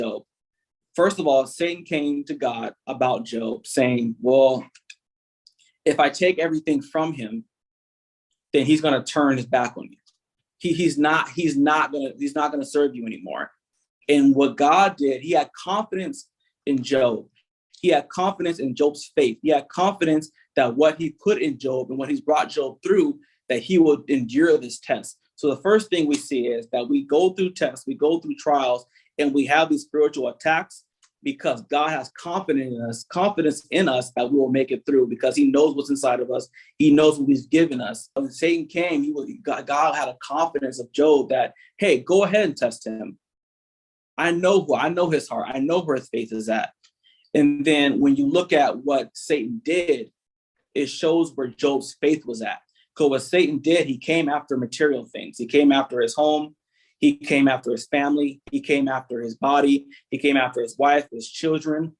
Job. First of all, Satan came to God about Job saying, well, if I take everything from him, then he's going to turn his back on you. He's not going to serve you anymore. And what God did, he had confidence in Job. He had confidence in Job's faith. He had confidence that what he put in Job and what he's brought Job through, that he will endure this test. So the first thing we see is that we go through tests, we go through trials, and we have these spiritual attacks because God has confidence in us that we will make it through, because he knows what's inside of us. He knows what he's given us. When Satan came, God had a confidence of Job that, hey, go ahead and test him. I know his heart. I know where his faith is at. And then when you look at what Satan did, it shows where Job's faith was at. Because what Satan did, he came after material things. He came after his home. He came after his family. He came after his body. He came after his wife, his children.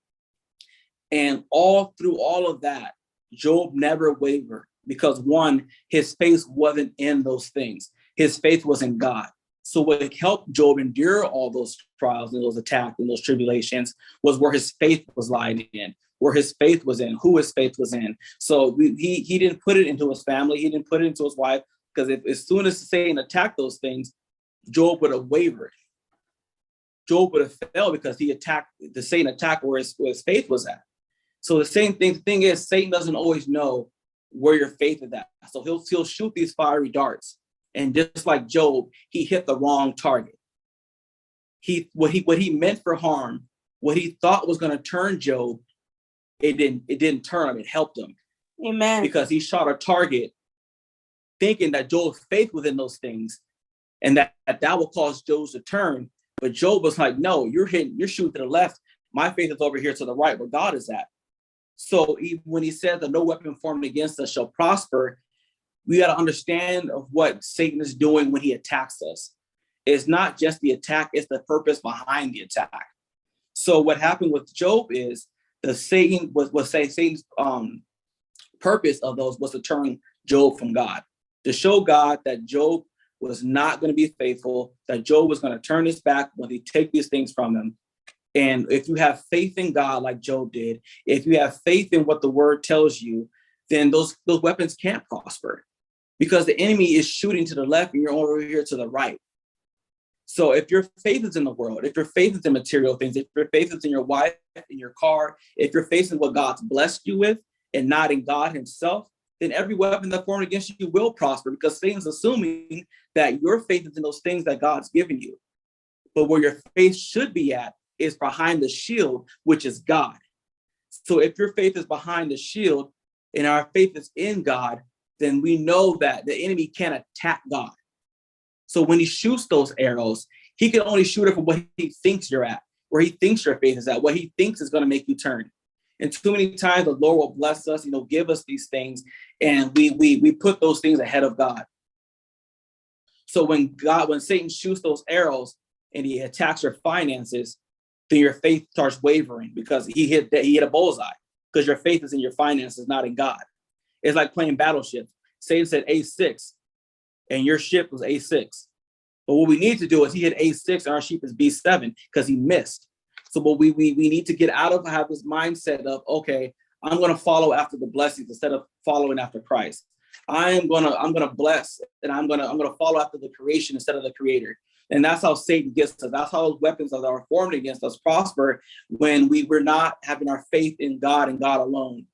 And all through all of that, Job never wavered because, one, his faith wasn't in those things. His faith was in God. So what helped Job endure all those trials and those attacks and those tribulations was where his faith was lying in, where his faith was in, who his faith was in. So he didn't put it into his family. He didn't put it into his wife, because as soon as Satan attacked those things, Job would have wavered. Job would have fell because Satan attacked where his faith was at. So the thing is, Satan doesn't always know where your faith is at. So he'll shoot these fiery darts. And just like Job, he hit the wrong target. What he meant for harm, what he thought was going to turn Job, it didn't turn him. It helped him. Amen. Because he shot a target thinking that Job's faith was in those things, and that will cause Job to turn. But Job was like, no, you're shooting to the left. My faith is over here to the right, where God is at. So when he said that no weapon formed against us shall prosper, we got to understand of what Satan is doing when he attacks us. It's not just the attack, it's the purpose behind the attack. So what happened with Job is Satan's purpose of those was to turn Job from God, to show God that Job was not going to be faithful, that Job was going to turn his back when he take these things from him. And if you have faith in God like Job did, if you have faith in what the word tells you, then those weapons can't prosper, because the enemy is shooting to the left and you're over here to the right. So if your faith is in the world, if your faith is in material things, if your faith is in your wife, in your car, if you're facing what God's blessed you with and not in God himself, then every weapon that formed against you will prosper, because Satan's assuming that your faith is in those things that God's given you. But where your faith should be at is behind the shield, which is God. So if your faith is behind the shield and our faith is in God, then we know that the enemy can't attack God. So when he shoots those arrows, he can only shoot it from what he thinks you're at, where he thinks your faith is at, what he thinks is going to make you turn. And too many times the Lord will bless us, give us these things, and we put those things ahead of God. So when Satan shoots those arrows and he attacks your finances, then your faith starts wavering, because he hit a bullseye, because your faith is in your finances, not in God. It's like playing battleships. Satan said A6, and your ship was A6. But what we need to do is he hit A6 and our ship is B7, because he missed. So what we need to get out of, have this mindset of, okay, I'm going to follow after the blessings instead of following after Christ. I'm gonna bless, and I'm gonna follow after the creation instead of the creator. And that's how Satan gets us. That's how those weapons that are formed against us prosper, when we're not having our faith in God and God alone.